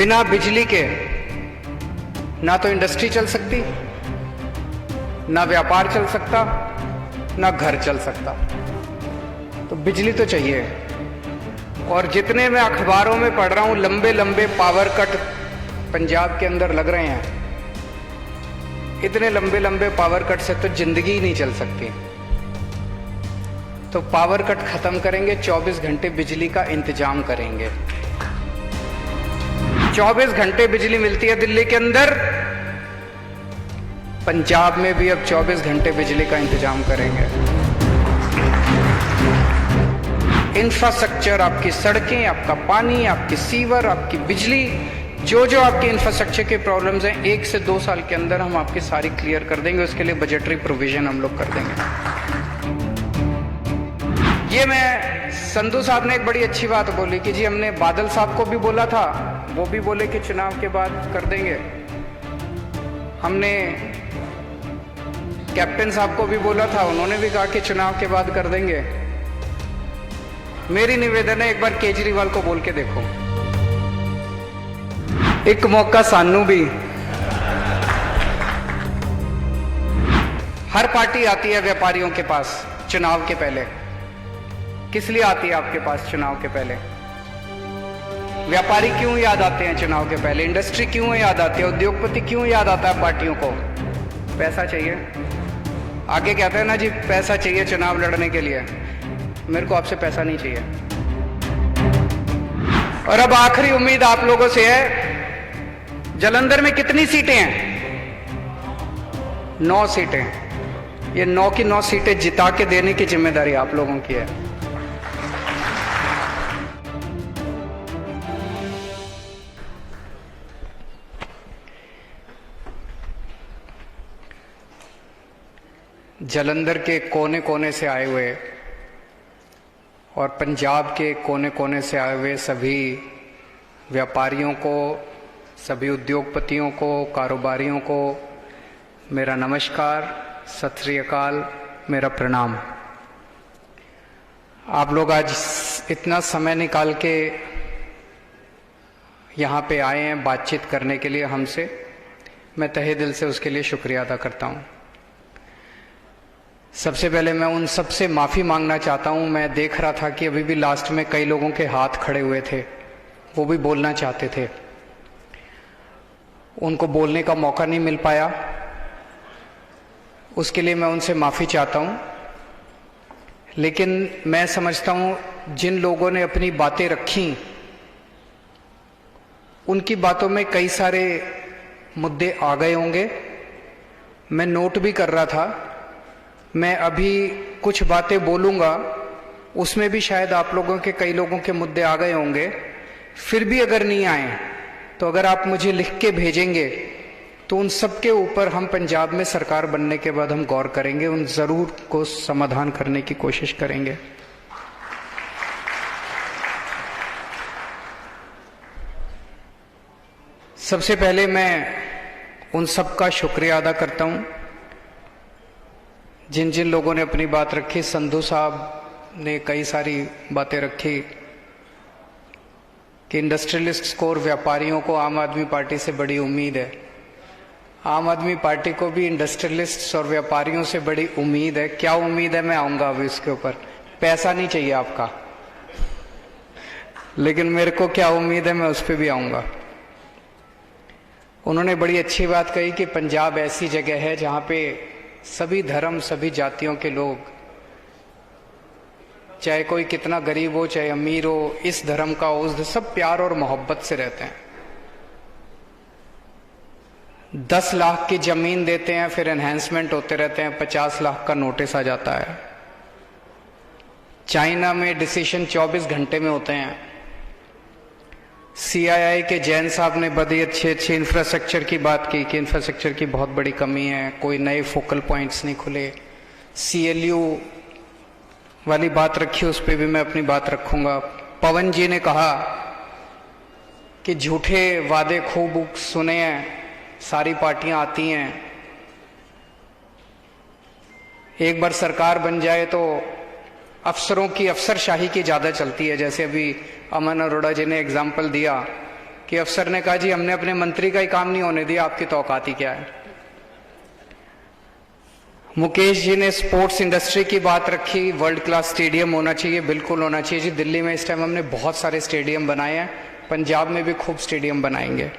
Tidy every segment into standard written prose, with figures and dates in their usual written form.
बिना बिजली के ना तो इंडस्ट्री चल सकती, ना व्यापार चल सकता, ना घर चल सकता। तो बिजली तो चाहिए। और जितने मैं अखबारों में पढ़ रहा हूं, लंबे लंबे पावर कट पंजाब के अंदर लग रहे हैं, इतने लंबे लंबे पावर कट से तो जिंदगी ही नहीं चल सकती। तो पावर कट खत्म करेंगे, 24 घंटे बिजली का इंतजाम करेंगे। 24 घंटे बिजली मिलती है दिल्ली के अंदर, पंजाब में भी अब 24 घंटे बिजली का इंतजाम करेंगे। इंफ्रास्ट्रक्चर, आपकी सड़कें, आपका पानी, आपकी सीवर, आपकी बिजली, जो जो आपके इंफ्रास्ट्रक्चर के प्रॉब्लम्स हैं, 1 से 2 साल के अंदर हम आपकी सारी क्लियर कर देंगे। उसके लिए बजटरी प्रोविजन हम लोग कर देंगे। ये मैं, संधू साहब ने एक बड़ी अच्छी बात बोली कि जी हमने बादल साहब को भी बोला था, वो भी बोले कि चुनाव के बाद कर देंगे। हमने कैप्टन साहब को भी बोला था, उन्होंने भी कहा कि चुनाव के बाद कर देंगे। मेरी निवेदन है, एक बार केजरीवाल को बोल के देखो। एक मौका सानू भी। हर पार्टी आती है व्यापारियों के पास चुनाव के पहले। किस लिए आती है आपके पास चुनाव के पहले? व्यापारी क्यों याद आते हैं चुनाव के पहले? इंडस्ट्री क्यों याद आती है? उद्योगपति क्यों याद आता है पार्टियों को? पैसा चाहिए। आगे कहते हैं ना जी, पैसा चाहिए चुनाव लड़ने के लिए। मेरे को आपसे पैसा नहीं चाहिए। और अब आखिरी उम्मीद आप लोगों से है, जालंधर में कितनी सीटें हैं? 9 सीटें। ये 9 की 9 सीटें जिता के देने की जिम्मेदारी आप लोगों की है। जालंधर के कोने कोने से आए हुए और पंजाब के कोने कोने से आए हुए सभी व्यापारियों को, सभी उद्योगपतियों को, कारोबारियों को मेरा नमस्कार, सत श्री अकाल, मेरा प्रणाम। आप लोग आज इतना समय निकाल के यहाँ पे आए हैं बातचीत करने के लिए हमसे, मैं तहे दिल से उसके लिए शुक्रिया अदा करता हूँ। सबसे पहले मैं उन सब से माफ़ी मांगना चाहता हूँ। मैं देख रहा था कि अभी भी लास्ट में कई लोगों के हाथ खड़े हुए थे, वो भी बोलना चाहते थे, उनको बोलने का मौका नहीं मिल पाया। उसके लिए मैं उनसे माफ़ी चाहता हूँ। लेकिन मैं समझता हूँ जिन लोगों ने अपनी बातें रखी, उनकी बातों में कई सारे मुद्दे आ गए होंगे। मैं नोट भी कर रहा था। मैं अभी कुछ बातें बोलूँगा, उसमें भी शायद आप लोगों के, कई लोगों के मुद्दे आ गए होंगे। फिर भी अगर नहीं आए तो अगर आप मुझे लिख के भेजेंगे तो उन सब के ऊपर हम पंजाब में सरकार बनने के बाद हम गौर करेंगे, उन ज़रूर को समाधान करने की कोशिश करेंगे। सबसे पहले मैं उन सब का शुक्रिया अदा करता हूँ जिन जिन लोगों ने अपनी बात रखी। संधू साहब ने कई सारी बातें रखी कि इंडस्ट्रियलिस्ट्स को और व्यापारियों को आम आदमी पार्टी से बड़ी उम्मीद है। आम आदमी पार्टी को भी इंडस्ट्रियलिस्ट्स और व्यापारियों से बड़ी उम्मीद है। क्या उम्मीद है, मैं आऊँगा अभी इसके ऊपर। पैसा नहीं चाहिए आपका, लेकिन मेरे को क्या उम्मीद है, मैं उस पर भी आऊँगा। उन्होंने बड़ी अच्छी बात कही कि पंजाब ऐसी जगह है जहाँ पे सभी धर्म, सभी जातियों के लोग, चाहे कोई कितना गरीब हो, चाहे अमीर हो, इस धर्म का, उस, सब प्यार और मोहब्बत से रहते हैं। 10 लाख की जमीन देते हैं, फिर एनहेंसमेंट होते रहते हैं, 50 लाख का नोटिस आ जाता है। चाइना में डिसीजन 24 घंटे में होते हैं। CII के जैन साहब ने बड़ी अच्छी इंफ्रास्ट्रक्चर की बात की कि इंफ्रास्ट्रक्चर की बहुत बड़ी कमी है, कोई नए फोकल पॉइंट्स नहीं खुले। CLU वाली बात रखी, उस पर भी मैं अपनी बात रखूंगा। पवन जी ने कहा कि झूठे वादे खूब सुने हैं, सारी पार्टियां आती हैं, एक बार सरकार बन जाए तो अफसरों की, अफसरशाही की ज़्यादा चलती है। जैसे अभी अमन अरोड़ा जी ने एग्जाम्पल दिया कि अफसर ने कहा जी हमने अपने मंत्री का ही काम नहीं होने दिया, आपकी तो औकात ही क्या है। मुकेश जी ने स्पोर्ट्स इंडस्ट्री की बात रखी, वर्ल्ड क्लास स्टेडियम होना चाहिए, बिल्कुल होना चाहिए जी। दिल्ली में इस टाइम हमने बहुत सारे स्टेडियम बनाए हैं, पंजाब में भी खूब स्टेडियम बनाएंगे।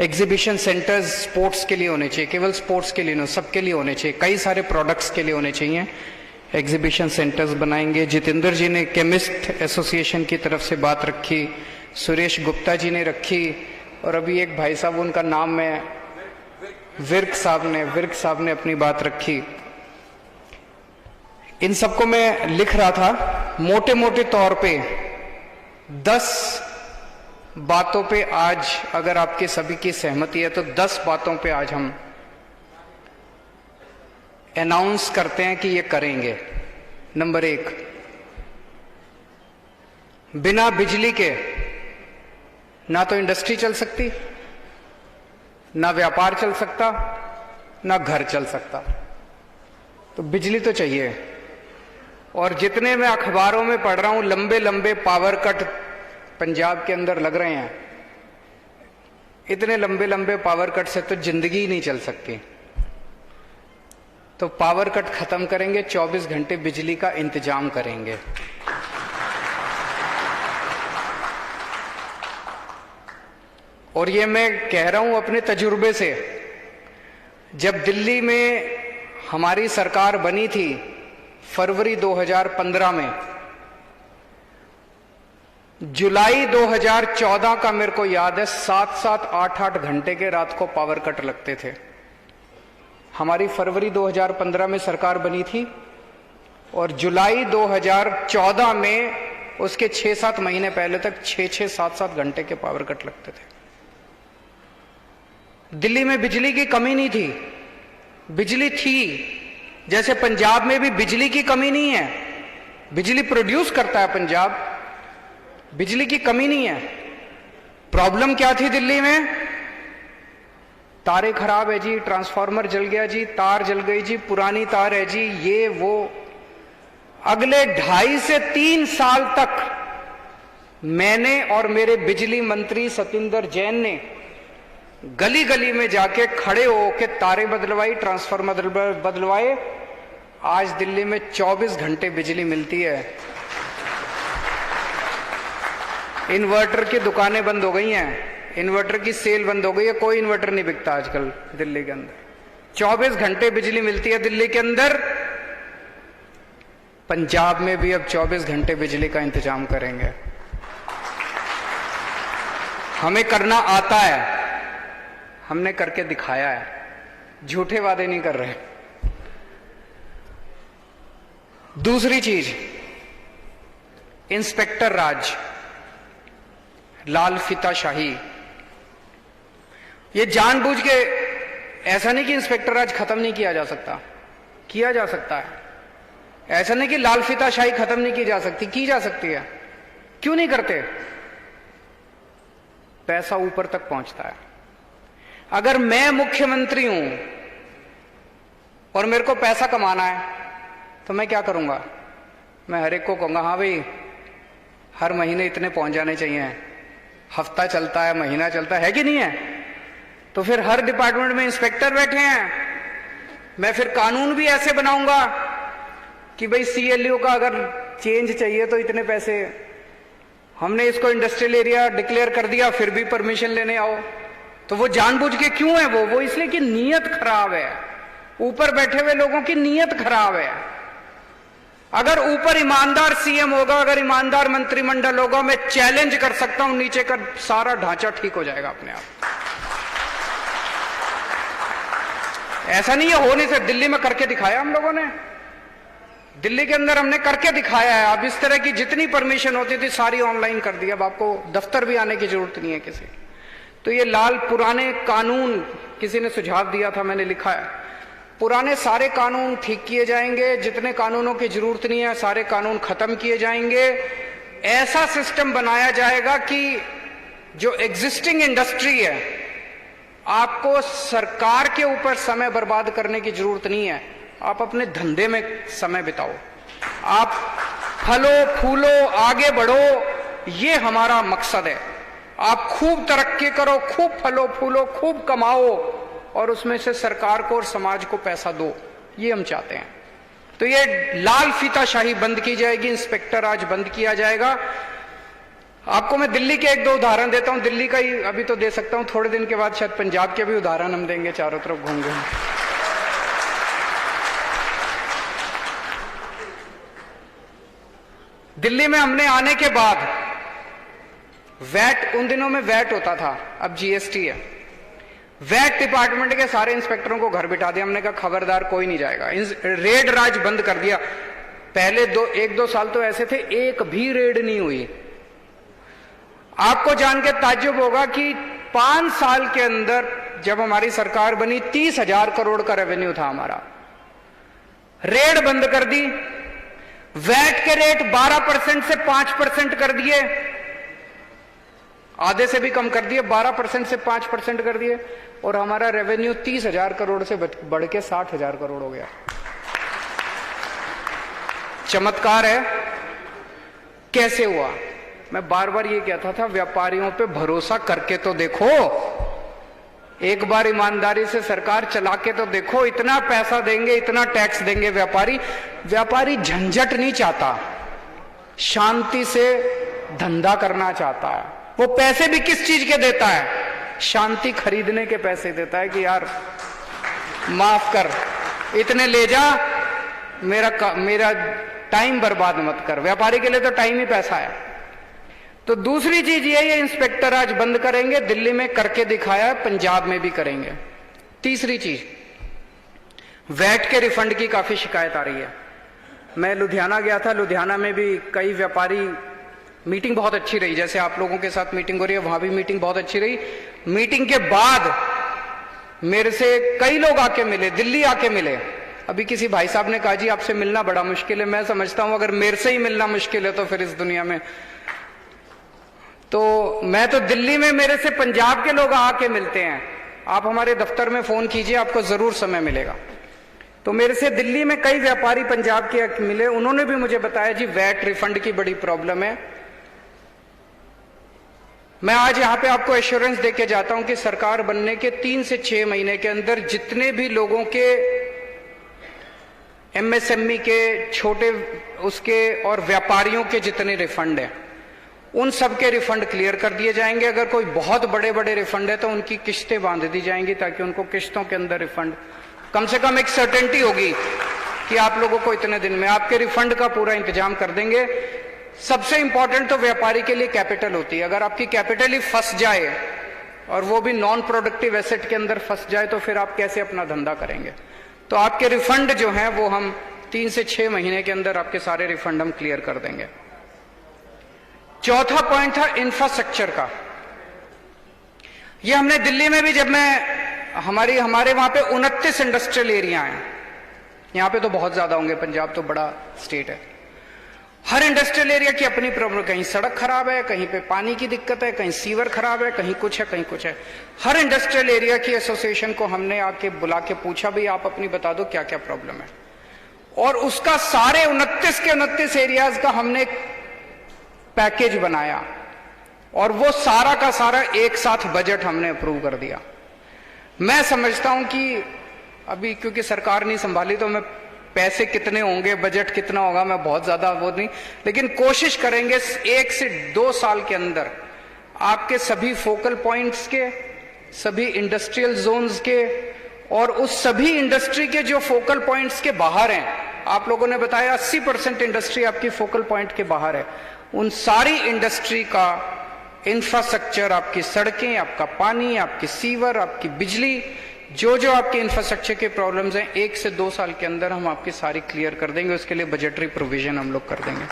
एग्जीबिशन सेंटर्स स्पोर्ट्स के लिए होने चाहिए, केवल स्पोर्ट्स के लिए नहीं, सबके लिए होने चाहिए, कई सारे प्रोडक्ट्स के लिए होने चाहिए। एग्जीबिशन सेंटर्स बनाएंगे। जितेंद्र जी ने केमिस्ट एसोसिएशन की तरफ से बात रखी, सुरेश गुप्ता जी ने रखी, और अभी एक भाई साहब, उनका नाम मैं विर्क साहब ने अपनी बात रखी। इन सबको मैं लिख रहा था। मोटे मोटे तौर पे 10 बातों पे आज अगर आपके सभी की सहमति है तो 10 बातों पे आज हम अनाउंस करते हैं कि ये करेंगे। नंबर 1, बिना बिजली के ना तो इंडस्ट्री चल सकती, ना व्यापार चल सकता, ना घर चल सकता, तो बिजली तो चाहिए। और जितने मैं अखबारों में पढ़ रहा हूं, लंबे लंबे पावर कट पंजाब के अंदर लग रहे हैं, इतने लंबे लंबे पावर कट से तो जिंदगी ही नहीं चल सकती। तो पावर कट खत्म करेंगे, 24 घंटे बिजली का इंतजाम करेंगे। और ये मैं कह रहा हूं अपने तजुर्बे से। जब दिल्ली में हमारी सरकार बनी थी फरवरी 2015 में, जुलाई 2014 का मेरे को याद है 7-7, 8-8 घंटे के रात को पावर कट लगते थे। हमारी फरवरी 2015 में सरकार बनी थी और जुलाई 2014 में उसके 6-7 महीने पहले तक 6-6, 7-7 घंटे के पावर कट लगते थे। दिल्ली में बिजली की कमी नहीं थी, बिजली थी। जैसे पंजाब में भी बिजली की कमी नहीं है, बिजली प्रोड्यूस करता है पंजाब, बिजली की कमी नहीं है। प्रॉब्लम क्या थी दिल्ली में? तारे खराब है जी, ट्रांसफार्मर जल गया जी, तार जल गई जी, पुरानी तार है जी, ये वो। अगले 2.5 से 3 साल तक मैंने और मेरे बिजली मंत्री सतिंदर जैन ने गली गली में जाके खड़े होके तारे बदलवाई, ट्रांसफार्मर बदलवाए। आज दिल्ली में 24 घंटे बिजली मिलती है। इन्वर्टर की दुकानें बंद हो गई हैं, इन्वर्टर की सेल बंद हो गई है, कोई इन्वर्टर नहीं बिकता आजकल दिल्ली के अंदर। 24 घंटे बिजली मिलती है दिल्ली के अंदर। पंजाब में भी अब 24 घंटे बिजली का इंतजाम करेंगे। हमें करना आता है, हमने करके दिखाया है, झूठे वादे नहीं कर रहे। दूसरी चीज, इंस्पेक्टर राज, लाल फीताशाही। ये जानबूझ के, ऐसा नहीं कि इंस्पेक्टर राज खत्म नहीं किया जा सकता, किया जा सकता है। ऐसा नहीं कि लाल फीताशाही खत्म नहीं की जा सकती, की जा सकती है। क्यों नहीं करते? पैसा ऊपर तक पहुंचता है। अगर मैं मुख्यमंत्री हूं और मेरे को पैसा कमाना है तो मैं क्या करूंगा? मैं हर एक को कहूंगा हाँ भाई हर महीने इतने पहुंच जाने चाहिए, हफ्ता चलता है, महीना चलता है कि नहीं है? तो फिर हर डिपार्टमेंट में इंस्पेक्टर बैठे हैं। मैं फिर कानून भी ऐसे बनाऊंगा कि भाई सीएलयू का अगर चेंज चाहिए तो इतने पैसे, हमने इसको इंडस्ट्रियल एरिया डिक्लेयर कर दिया फिर भी परमिशन लेने आओ। तो वो जानबूझ के क्यों है? वो इसलिए कि नीयत खराब है, ऊपर बैठे हुए लोगों की नीयत खराब है। अगर ऊपर ईमानदार सीएम होगा, अगर ईमानदार मंत्रिमंडल होगा, मैं चैलेंज कर सकता हूं नीचे का सारा ढांचा ठीक हो जाएगा अपने आप। ऐसा नहीं है हो नहीं सकता। दिल्ली में करके दिखाया हम लोगों ने, दिल्ली के अंदर हमने करके दिखाया है। अब इस तरह की जितनी परमिशन होती थी सारी ऑनलाइन कर दी, अब आपको दफ्तर भी आने की जरूरत नहीं है किसी। तो ये लाल पुराने कानून, किसी ने सुझाव दिया था, मैंने लिखा है, पुराने सारे कानून ठीक किए जाएंगे, जितने कानूनों की जरूरत नहीं है सारे कानून खत्म किए जाएंगे। ऐसा सिस्टम बनाया जाएगा कि जो एग्जिस्टिंग इंडस्ट्री है, आपको सरकार के ऊपर समय बर्बाद करने की जरूरत नहीं है, आप अपने धंधे में समय बिताओ, आप फलो फूलो, आगे बढ़ो, ये हमारा मकसद है। आप खूब तरक्की करो, खूब फलो फूलो, खूब कमाओ और उसमें से सरकार को और समाज को पैसा दो, ये हम चाहते हैं। तो ये लाल फीताशाही बंद की जाएगी, इंस्पेक्टर राज बंद किया जाएगा। आपको मैं दिल्ली के एक दो उदाहरण देता हूं, दिल्ली का ही अभी तो दे सकता हूं, थोड़े दिन के बाद शायद पंजाब के भी उदाहरण हम देंगे, चारों तरफ घूम घूम। दिल्ली में हमने आने के बाद वैट, उन दिनों में वैट होता था, अब जीएसटी है। वैट डिपार्टमेंट के सारे इंस्पेक्टरों को घर बिठा दिया, हमने कहा खबरदार कोई नहीं जाएगा, रेड राज बंद कर दिया। पहले एक दो साल तो ऐसे थे, एक भी रेड नहीं हुई। आपको जान के ताज्जुब होगा कि 5 साल के अंदर जब हमारी सरकार बनी 30,000 करोड़ का रेवेन्यू था हमारा, रेड बंद कर दी, वैट के रेट 12% से 5% कर दिए, आधे से भी कम कर दिए, 12% से 5% कर दिए, और हमारा रेवेन्यू 30,000 करोड़ से बढ़ के 60,000 करोड़ हो गया। चमत्कार है। कैसे हुआ? मैं बार बार ये कहता था, व्यापारियों पे भरोसा करके तो देखो, एक बार ईमानदारी से सरकार चला के तो देखो। इतना पैसा देंगे, इतना टैक्स देंगे व्यापारी झंझट नहीं चाहता, शांति से धंधा करना चाहता है। वो पैसे भी किस चीज के देता है? शांति खरीदने के पैसे देता है कि यार माफ कर, इतने ले जा, मेरा टाइम बर्बाद मत कर। व्यापारी के लिए तो टाइम ही पैसा है। तो दूसरी चीज ये इंस्पेक्टर आज बंद करेंगे, दिल्ली में करके दिखाया, पंजाब में भी करेंगे। तीसरी चीज, वैट के रिफंड की काफी शिकायत आ रही है। मैं लुधियाना गया था, लुधियाना में भी कई व्यापारी, मीटिंग बहुत अच्छी रही, जैसे आप लोगों के साथ मीटिंग हो रही है, वहां भी मीटिंग बहुत अच्छी रही। मीटिंग के बाद मेरे से कई लोग आके मिले, दिल्ली आके मिले। अभी किसी भाई साहब ने कहा जी आपसे मिलना बड़ा मुश्किल है। मैं समझता हूं अगर मेरे से ही मिलना मुश्किल है तो फिर इस दुनिया में, तो मैं तो दिल्ली में मेरे से पंजाब के लोग आके मिलते हैं। आप हमारे दफ्तर में फोन कीजिए, आपको जरूर समय मिलेगा। तो मेरे से दिल्ली में कई व्यापारी पंजाब के मिले, उन्होंने भी मुझे बताया जी वैट रिफंड की बड़ी प्रॉब्लम है। मैं आज यहां पे आपको एश्योरेंस देके जाता हूं कि सरकार बनने के 3 से 6 महीने के अंदर जितने भी लोगों के एमएसएमई के, छोटे उसके और व्यापारियों के जितने रिफंड हैं, उन सब के रिफंड क्लियर कर दिए जाएंगे। अगर कोई बहुत बड़े बड़े रिफंड है तो उनकी किश्तें बांध दी जाएंगी, ताकि उनको किश्तों के अंदर रिफंड, कम से कम एक सर्टेनिटी होगी कि आप लोगों को इतने दिन में आपके रिफंड का पूरा इंतजाम कर देंगे। सबसे इंपॉर्टेंट तो व्यापारी के लिए कैपिटल होती है। अगर आपकी कैपिटल ही फंस जाए, और वो भी नॉन प्रोडक्टिव एसेट के अंदर फंस जाए, तो फिर आप कैसे अपना धंधा करेंगे? तो आपके रिफंड जो हैं वो हम 3 से 6 महीने के अंदर आपके सारे रिफंड हम क्लियर कर देंगे। चौथा पॉइंट था इंफ्रास्ट्रक्चर का। ये हमने दिल्ली में भी, जब मैं हमारे वहां पे 29 इंडस्ट्रियल एरिया हैं, यहां पे तो बहुत ज्यादा होंगे, पंजाब तो बड़ा स्टेट है। हर इंडस्ट्रियल एरिया की अपनी प्रॉब्लम, कहीं सड़क खराब है, कहीं पे पानी की दिक्कत है, कहीं सीवर खराब है, कहीं कुछ है, कहीं कुछ है। हर इंडस्ट्रियल एरिया की एसोसिएशन को हमने आके बुला के पूछा, भाई आप अपनी बता दो क्या क्या प्रॉब्लम है, और उसका सारे 29 के 29 एरियाज का हमने पैकेज बनाया, और वो सारा का सारा एक साथ बजट हमने अप्रूव कर दिया। मैं समझता हूं कि अभी क्योंकि सरकार नहीं संभाली, तो मैं पैसे कितने होंगे, बजट कितना होगा, मैं बहुत ज्यादा वो नहीं, लेकिन कोशिश करेंगे 1 से 2 साल के अंदर आपके सभी फोकल पॉइंट्स के, सभी इंडस्ट्रियल जोन्स के, और उस सभी इंडस्ट्री के जो फोकल पॉइंट्स के बाहर हैं, आप लोगों ने बताया 80% इंडस्ट्री आपकी फोकल पॉइंट के बाहर है, उन सारी इंडस्ट्री का इंफ्रास्ट्रक्चर, आपकी सड़कें, आपका पानी, आपकी सीवर, आपकी बिजली, जो जो आपके इंफ्रास्ट्रक्चर के प्रॉब्लम्स हैं, 1 से 2 साल के अंदर हम आपकी सारी क्लियर कर देंगे। उसके लिए बजटरी प्रोविजन हम लोग कर देंगे।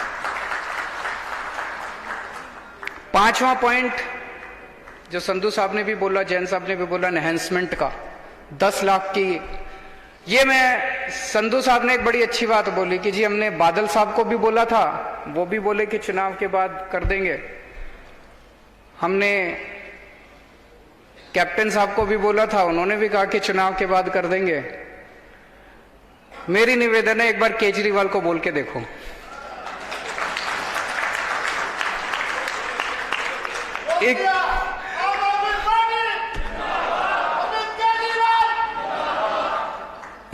5वां पॉइंट जो संधू साहब ने भी बोला, जैन साहब ने भी बोला, एनहेंसमेंट का 10 लाख की, ये मैं, संधू साहब ने एक बड़ी अच्छी बात बोली कि जी हमने बादल साहब को भी बोला था, वो भी बोले कि चुनाव के बाद कर देंगे। हमने कैप्टन साहब को भी बोला था, उन्होंने भी कहा कि चुनाव के बाद कर देंगे। मेरी निवेदन है, एक बार केजरीवाल को बोल के देखो।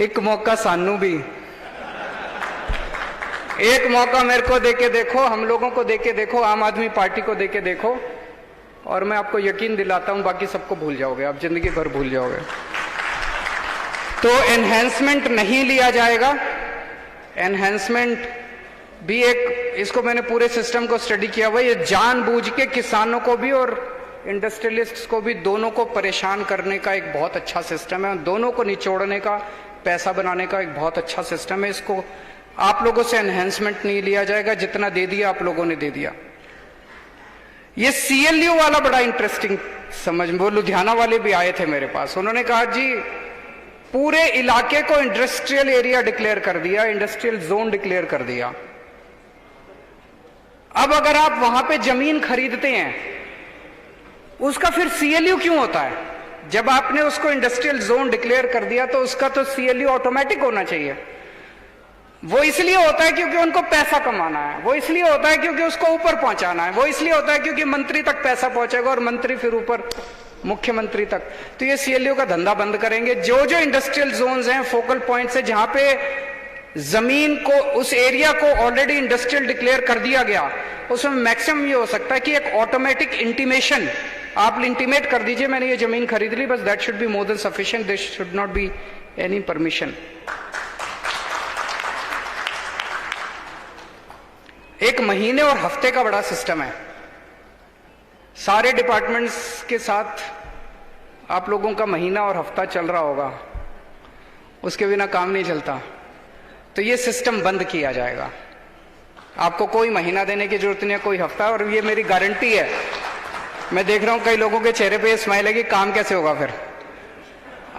एक मौका सानू भी, एक मौका मेरे को देके देखो, हम लोगों को देके देखो, आम आदमी पार्टी को देके देखो, और मैं आपको यकीन दिलाता हूं बाकी सबको भूल जाओगे, आप जिंदगी भर भूल जाओगे। तो एनहेंसमेंट नहीं लिया जाएगा। एनहेंसमेंट भी एक, इसको मैंने पूरे सिस्टम को स्टडी किया हुआ, ये जानबूझ के किसानों को भी और इंडस्ट्रियलिस्ट्स को भी, दोनों को परेशान करने का एक बहुत अच्छा सिस्टम है, दोनों को निचोड़ने का, पैसा बनाने का एक बहुत अच्छा सिस्टम है। इसको आप लोगों से एनहेंसमेंट नहीं लिया जाएगा, जितना दे दिया आप लोगों ने दे दिया। ये CLU वाला बड़ा इंटरेस्टिंग समझ, वो लुधियाना वाले भी आए थे मेरे पास, उन्होंने कहा जी पूरे इलाके को इंडस्ट्रियल एरिया डिक्लेयर कर दिया, इंडस्ट्रियल जोन डिक्लेयर कर दिया। अब अगर आप वहां पे जमीन खरीदते हैं, उसका फिर CLU क्यों होता है? जब आपने उसको इंडस्ट्रियल जोन डिक्लेयर कर दिया तो उसका तो CLU ऑटोमेटिक होना चाहिए। वो इसलिए होता है क्योंकि उनको पैसा कमाना है, वो इसलिए होता है क्योंकि उसको ऊपर पहुंचाना है, वो इसलिए होता है क्योंकि मंत्री तक पैसा पहुंचेगा और मंत्री फिर ऊपर मुख्यमंत्री तक। तो ये CLU का धंधा बंद करेंगे। जो जो इंडस्ट्रियल जोन्स हैं, फोकल पॉइंट्स है, जहां पे जमीन को, उस एरिया को ऑलरेडी इंडस्ट्रियल डिक्लेयर कर दिया गया, उसमें मैक्सिमम ये हो सकता है कि एक ऑटोमेटिक इंटीमेशन, आप इंटीमेट कर दीजिए मैंने ये जमीन खरीद ली, बस that should be more than sufficient, this should not be any permission. एक महीने और हफ्ते का बड़ा सिस्टम है, सारे डिपार्टमेंट्स के साथ आप लोगों का महीना और हफ्ता चल रहा होगा, उसके बिना काम नहीं चलता। तो ये सिस्टम बंद किया जाएगा, आपको कोई महीना देने की जरूरत नहीं है, कोई हफ्ता, और ये मेरी गारंटी है। मैं देख रहा हूं कई लोगों के चेहरे पे ये स्माइल है कि काम कैसे होगा, फिर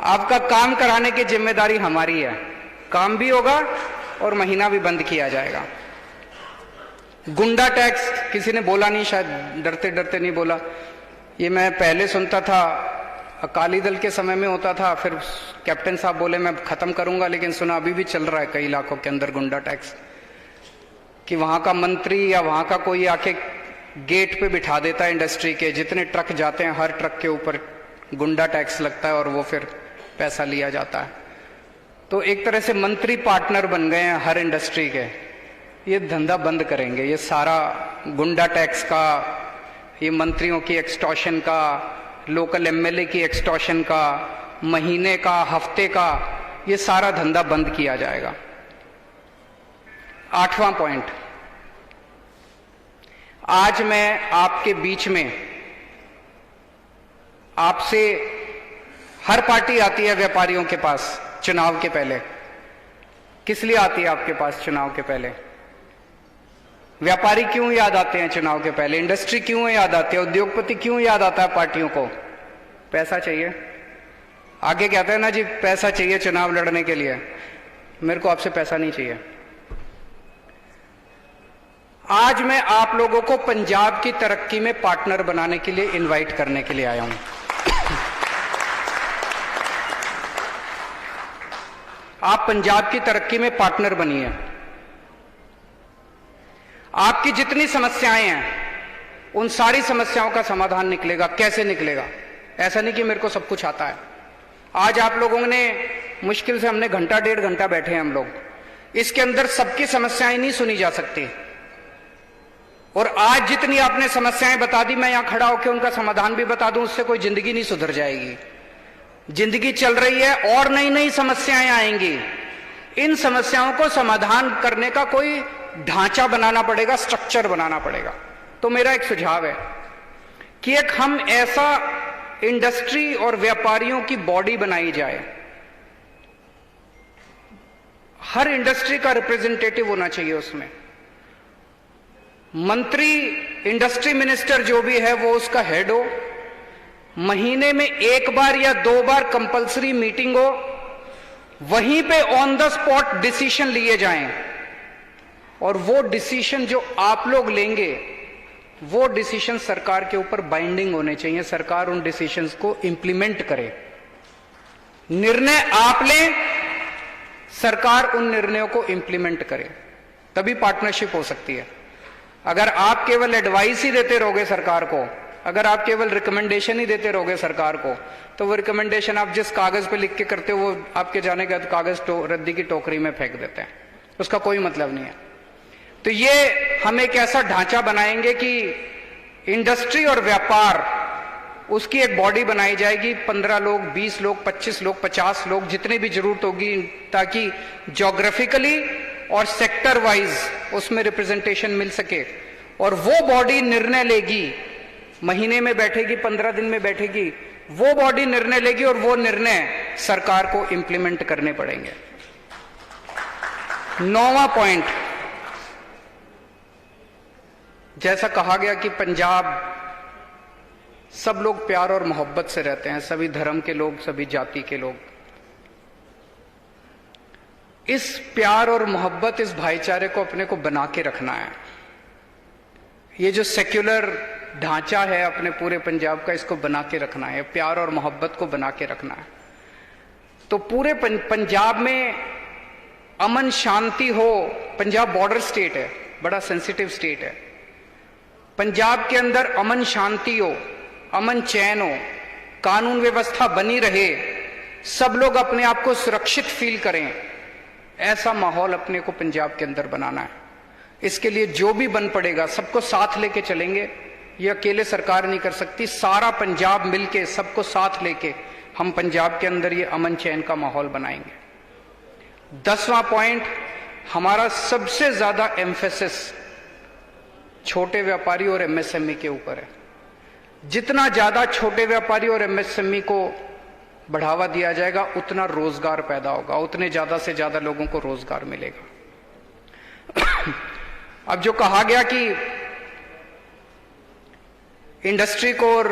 आपका काम कराने की जिम्मेदारी हमारी है, काम भी होगा और महीना भी बंद किया जाएगा। गुंडा टैक्स किसी ने बोला नहीं, शायद डरते डरते नहीं बोला, ये मैं पहले सुनता था, अकाली दल के समय में होता था, फिर कैप्टन साहब बोले मैं खत्म करूंगा, लेकिन सुना अभी भी चल रहा है कई इलाकों के अंदर गुंडा टैक्स, कि वहां का मंत्री या वहां का कोई आके गेट पे बिठा देता है इंडस्ट्री के, जितने ट्रक जाते हैं हर ट्रक के ऊपर गुंडा टैक्स लगता है और वो फिर पैसा लिया जाता है। तो एक तरह से मंत्री पार्टनर बन गए हैं हर इंडस्ट्री के। ये धंधा बंद करेंगे, ये सारा गुंडा टैक्स का, ये मंत्रियों की एक्सटॉर्शन का, लोकल MLA की एक्सटॉर्शन का, महीने का, हफ्ते का, ये सारा धंधा बंद किया जाएगा। 8वां पॉइंट, आज मैं आपके बीच में, आपसे, हर पार्टी आती है व्यापारियों के पास चुनाव के पहले, किस लिए आती है आपके पास चुनाव के पहले? व्यापारी क्यों याद आते हैं चुनाव के पहले? इंडस्ट्री क्यों याद आती है? उद्योगपति क्यों याद आता है पार्टियों को? पैसा चाहिए। आगे कहते हैं ना जी पैसा चाहिए चुनाव लड़ने के लिए, मेरे को आपसे पैसा नहीं चाहिए। आज मैं आप लोगों को पंजाब की तरक्की में पार्टनर बनाने के लिए इनवाइट करने के लिए आया हूं। आप पंजाब की तरक्की में पार्टनर बनिए। आपकी जितनी समस्याएं हैं उन सारी समस्याओं का समाधान निकलेगा। कैसे निकलेगा? ऐसा नहीं कि मेरे को सब कुछ आता है। आज आप लोगों ने मुश्किल से, हमने घंटा 1.5 घंटा बैठे हैं हम लोग, इसके अंदर सबकी समस्याएं नहीं सुनी जा सकती। और आज जितनी आपने समस्याएं बता दी, मैं यहां खड़ा होकर उनका समाधान भी बता दूं, उससे कोई जिंदगी नहीं सुधर जाएगी। जिंदगी चल रही है और नई नई समस्याएं आएंगी। इन समस्याओं को समाधान करने का कोई ढांचा बनाना पड़ेगा, स्ट्रक्चर बनाना पड़ेगा। तो मेरा एक सुझाव है कि एक हम ऐसा इंडस्ट्री और व्यापारियों की बॉडी बनाई जाए, हर इंडस्ट्री का रिप्रेजेंटेटिव होना चाहिए उसमें। मंत्री, इंडस्ट्री मिनिस्टर जो भी है वो उसका हेड हो। महीने में 1 बार या 2 बार कंपलसरी मीटिंग हो, वहीं पे ऑन द स्पॉट डिसीजन लिए जाएं। और वो डिसीजन जो आप लोग लेंगे, वो डिसीजन सरकार के ऊपर बाइंडिंग होने चाहिए। सरकार उन डिसीजंस को इंप्लीमेंट करे। निर्णय आप लें, सरकार उन निर्णयों को इंप्लीमेंट करे, तभी पार्टनरशिप हो सकती है। अगर आप केवल एडवाइस ही देते रहोगे सरकार को, अगर आप केवल रिकमेंडेशन ही देते रहोगे सरकार को, तो वो रिकमेंडेशन आप जिस कागज पे लिख के करते हो वो आपके जाने के बाद कागज रद्दी की टोकरी में फेंक देते हैं, उसका कोई मतलब नहीं है। तो ये हम एक ऐसा ढांचा बनाएंगे कि इंडस्ट्री और व्यापार, उसकी एक बॉडी बनाई जाएगी, 15 लोग, 20 लोग, 25 लोग, 50 लोग, जितनी भी जरूरत होगी, ताकि ज्योग्राफिकली और सेक्टर वाइज उसमें रिप्रेजेंटेशन मिल सके। और वो बॉडी निर्णय लेगी, महीने में बैठेगी, 15 दिन में बैठेगी, वो बॉडी निर्णय लेगी और वो निर्णय सरकार को इंप्लीमेंट करने पड़ेंगे। 9वां पॉइंट, जैसा कहा गया कि पंजाब सब लोग प्यार और मोहब्बत से रहते हैं, सभी धर्म के लोग, सभी जाति के लोग। इस प्यार और मोहब्बत, इस भाईचारे को अपने को बना के रखना है। ये जो सेक्युलर ढांचा है अपने पूरे पंजाब का, इसको बना के रखना है, प्यार और मोहब्बत को बना के रखना है। तो पूरे पंजाब में अमन शांति हो। पंजाब बॉर्डर स्टेट है, बड़ा सेंसिटिव स्टेट है। पंजाब के अंदर अमन शांति हो, अमन चैन हो, कानून व्यवस्था बनी रहे, सब लोग अपने आप को सुरक्षित फील करें, ऐसा माहौल अपने को पंजाब के अंदर बनाना है। इसके लिए जो भी बन पड़ेगा सबको साथ लेके चलेंगे। ये अकेले सरकार नहीं कर सकती, सारा पंजाब मिलके, सबको साथ लेके हम पंजाब के अंदर ये अमन चैन का माहौल बनाएंगे। 10वां पॉइंट, हमारा सबसे ज्यादा एम्फेसिस छोटे व्यापारी और एमएसएमई के ऊपर है। जितना ज्यादा छोटे व्यापारी और एमएसएमई को बढ़ावा दिया जाएगा, उतना रोजगार पैदा होगा, उतने ज्यादा से ज्यादा लोगों को रोजगार मिलेगा। अब जो कहा गया कि इंडस्ट्री को और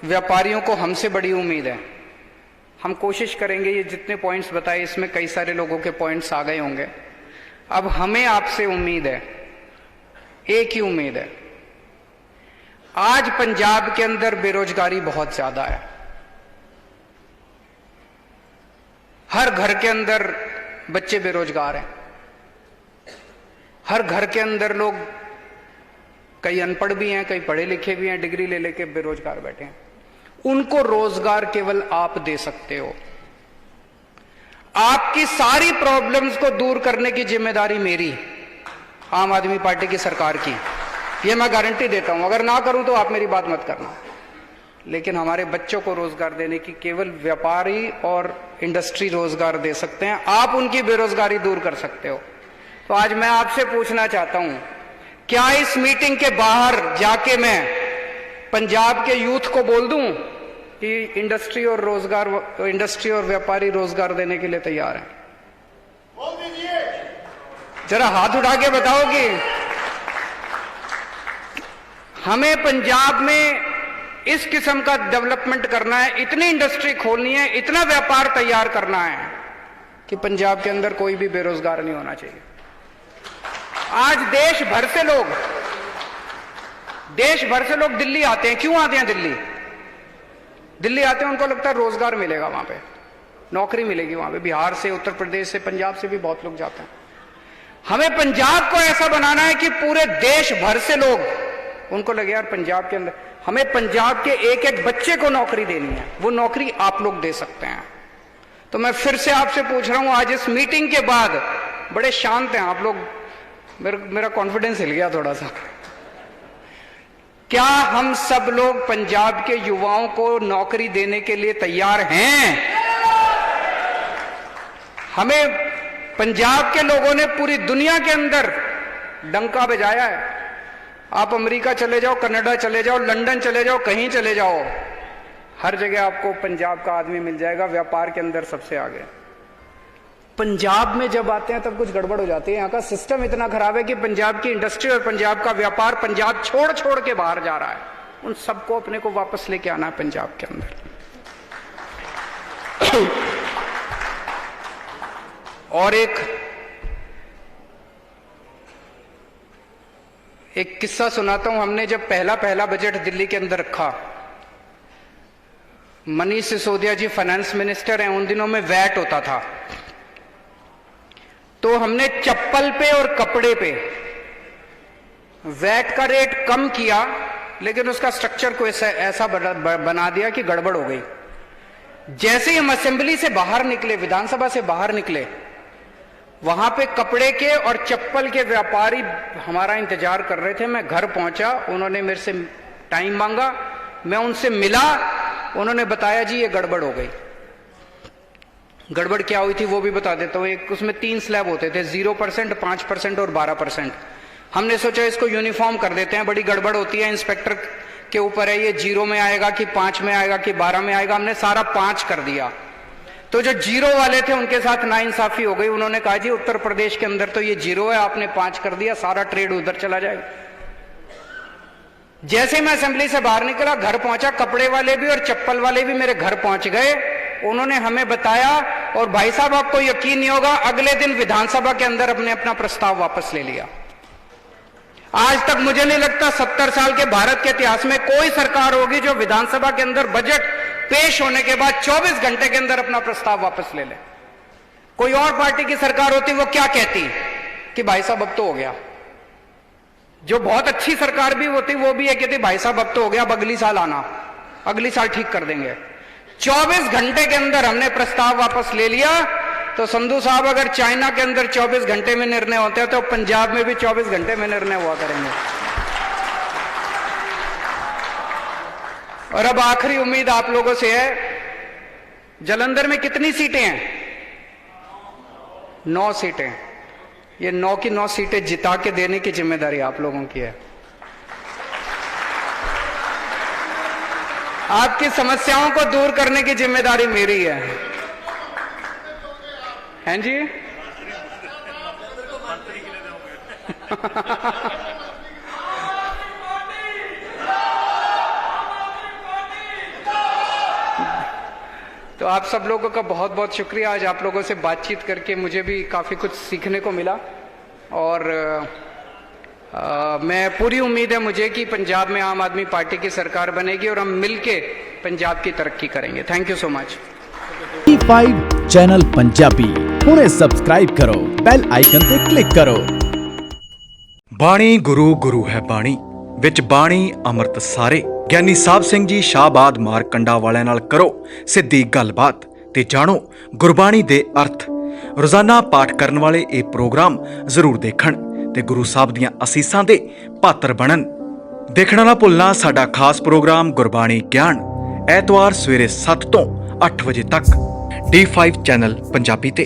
व्यापारियों को हमसे बड़ी उम्मीद है, हम कोशिश करेंगे। ये जितने पॉइंट्स बताए, इसमें कई सारे लोगों के पॉइंट्स आ गए होंगे। अब हमें आपसे उम्मीद है, एक ही उम्मीद है। आज पंजाब के अंदर बेरोजगारी बहुत ज्यादा है। हर घर के अंदर बच्चे बेरोजगार हैं, हर घर के अंदर लोग, कई अनपढ़ भी हैं, कई पढ़े लिखे भी हैं, डिग्री ले लेके बेरोजगार बैठे हैं। उनको रोजगार केवल आप दे सकते हो। आपकी सारी प्रॉब्लम्स को दूर करने की जिम्मेदारी मेरी, आम आदमी पार्टी की सरकार की, ये मैं गारंटी देता हूं। अगर ना करूं तो आप मेरी बात मत करना। लेकिन हमारे बच्चों को रोजगार देने की केवल व्यापारी और इंडस्ट्री रोजगार दे सकते हैं, आप उनकी बेरोजगारी दूर कर सकते हो। तो आज मैं आपसे पूछना चाहता हूं, क्या इस मीटिंग के बाहर जाके मैं पंजाब के यूथ को बोल दूं कि इंडस्ट्री और व्यापारी रोजगार देने के लिए तैयार हैं? बोल दीजिए, जरा हाथ उठा के बताओ कि हमें पंजाब में इस किस्म का डेवलपमेंट करना है, इतनी इंडस्ट्री खोलनी है, इतना व्यापार तैयार करना है कि पंजाब के अंदर कोई भी बेरोजगार नहीं होना चाहिए। आज देश भर से लोग दिल्ली आते हैं। क्यों आते हैं दिल्ली? दिल्ली आते हैं, उनको लगता है रोजगार मिलेगा, वहां पे नौकरी मिलेगी। वहां पे बिहार से, उत्तर प्रदेश से, पंजाब से भी बहुत लोग जाते हैं। हमें पंजाब को ऐसा बनाना है कि पूरे देश भर से लोग, उनको लगे यार पंजाब के अंदर, हमें पंजाब के एक एक बच्चे को नौकरी देनी है। वो नौकरी आप लोग दे सकते हैं। तो मैं फिर से आपसे पूछ रहा हूं, आज इस मीटिंग के बाद, बड़े शांत हैं आप लोग, मेरा कॉन्फिडेंस हिल गया थोड़ा सा। क्या हम सब लोग पंजाब के युवाओं को नौकरी देने के लिए तैयार हैं? हमें पंजाब के लोगों ने पूरी दुनिया के अंदर डंका बजाया है। आप अमेरिका चले जाओ, कनाडा चले जाओ, लंदन चले जाओ, कहीं चले जाओ, हर जगह आपको पंजाब का आदमी मिल जाएगा, व्यापार के अंदर सबसे आगे। पंजाब में जब आते हैं तब कुछ गड़बड़ हो जाती है। यहाँ का सिस्टम इतना खराब है कि पंजाब की इंडस्ट्री और पंजाब का व्यापार पंजाब छोड़ छोड़ के बाहर जा रहा है। उन सबको अपने को वापस लेके आना है पंजाब के अंदर। और एक किस्सा सुनाता हूं। हमने जब पहला बजट दिल्ली के अंदर रखा, मनीष सिसोदिया जी फाइनेंस मिनिस्टर हैं, उन दिनों में वैट होता था। तो हमने चप्पल पे और कपड़े पे वैट का रेट कम किया लेकिन उसका स्ट्रक्चर को ऐसा बना दिया कि गड़बड़ हो गई। जैसे ही हम असेंबली से बाहर निकले, विधानसभा से बाहर निकले, वहां पे कपड़े के और चप्पल के व्यापारी हमारा इंतजार कर रहे थे। मैं घर पहुंचा, उन्होंने मेरे से टाइम मांगा, मैं उनसे मिला, उन्होंने बताया जी ये गड़बड़ हो गई। गड़बड़ क्या हुई थी वो भी बता देता हूं। एक उसमें 3 स्लैब होते थे, 0%, 5% और 12%। हमने सोचा इसको यूनिफॉर्म कर देते हैं, बड़ी गड़बड़ होती है, इंस्पेक्टर के ऊपर है ये 0 में आएगा कि 5 में आएगा कि 12 में आएगा। हमने सारा 5 कर दिया। तो जो 0 वाले थे उनके साथ नाइंसाफी हो गई। उन्होंने कहा जी उत्तर प्रदेश के अंदर तो ये 0 है, आपने 5 कर दिया, सारा ट्रेड उधर चला जाएगा। जैसे मैं असेंबली से बाहर निकला, घर पहुंचा, कपड़े वाले भी और चप्पल वाले भी मेरे घर पहुंच गए। उन्होंने हमें बताया, और भाई साहब आपको यकीन नहीं होगा, अगले दिन विधानसभा के अंदर अपने अपना प्रस्ताव वापस ले लिया। आज तक मुझे नहीं लगता 70 साल के भारत के इतिहास में कोई सरकार होगी जो विधानसभा के अंदर बजट पेश होने के बाद 24 घंटे के अंदर अपना प्रस्ताव वापस ले ले। कोई और पार्टी की सरकार होती वो क्या कहती कि भाई साहब अब तो हो गया। जो बहुत अच्छी सरकार भी होती वो भी ये कहती भाई साहब अब तो हो गया, अब अगली साल आना, अगली साल ठीक कर देंगे। 24 घंटे के अंदर हमने प्रस्ताव वापस ले लिया। तो संधू साहब, अगर चाइना के अंदर 24 घंटे में निर्णय होते हैं तो पंजाब में भी 24 घंटे में निर्णय हुआ करेंगे। और अब आखिरी उम्मीद आप लोगों से है, जालंधर में कितनी सीटें हैं? 9 सीटें। ये 9 की 9 सीटें जिता के देने की जिम्मेदारी आप लोगों की है। आपकी समस्याओं को दूर करने की जिम्मेदारी मेरी है। हैं जी? तो आप सब लोगों का बहुत बहुत शुक्रिया। आज आप लोगों से बातचीत करके मुझे भी काफ़ी कुछ सीखने को मिला। और मैं पूरी उम्मीद है मुझे कि पंजाब में आम आदमी पार्टी की सरकार बनेगी और हम मिलके पंजाब की तरक्की करेंगे। Thank you so much. T5 channel Punjabi हुणे सबसक्राइब करो, बैल आइकन पे क्लिक करो। बाणी गुरु गुरु है बाणी, विच बाणी अमृत सारे। ਗਿਆਨੀ ਸਾਹਿਬ ਸਿੰਘ ਜੀ ਸ਼ਾਹਬਾਦ ਮਾਰਕੰਡਾ ਵਾਲਿਆਂ ਨਾਲ ਕਰੋ ਸਿੱਧੀ ਗੱਲਬਾਤ ਤੇ ਜਾਣੋ ਗੁਰਬਾਣੀ ਦੇ ਅਰਥ। ਰੋਜ਼ਾਨਾ ਪਾਠ ਕਰਨ ਵਾਲੇ ਇਹ ਪ੍ਰੋਗਰਾਮ ਜ਼ਰੂਰ ਦੇਖਣ ਤੇ ਗੁਰੂ ਸਾਹਿਬ ਦੀਆਂ ਅਸੀਸਾਂ ਦੇ ਪਾਤਰ ਬਣਨ। ਦੇਖਣਾ ਨਾ ਭੁੱਲਣਾ ਸਾਡਾ ਖਾਸ ਪ੍ਰੋਗਰਾਮ ਗੁਰਬਾਣੀ ਗਿਆਨ, ਐਤਵਾਰ ਸਵੇਰੇ 7 ਤੋਂ 8 ਵਜੇ ਤੱਕ D5 ਚੈਨਲ ਪੰਜਾਬੀ ਤੇ।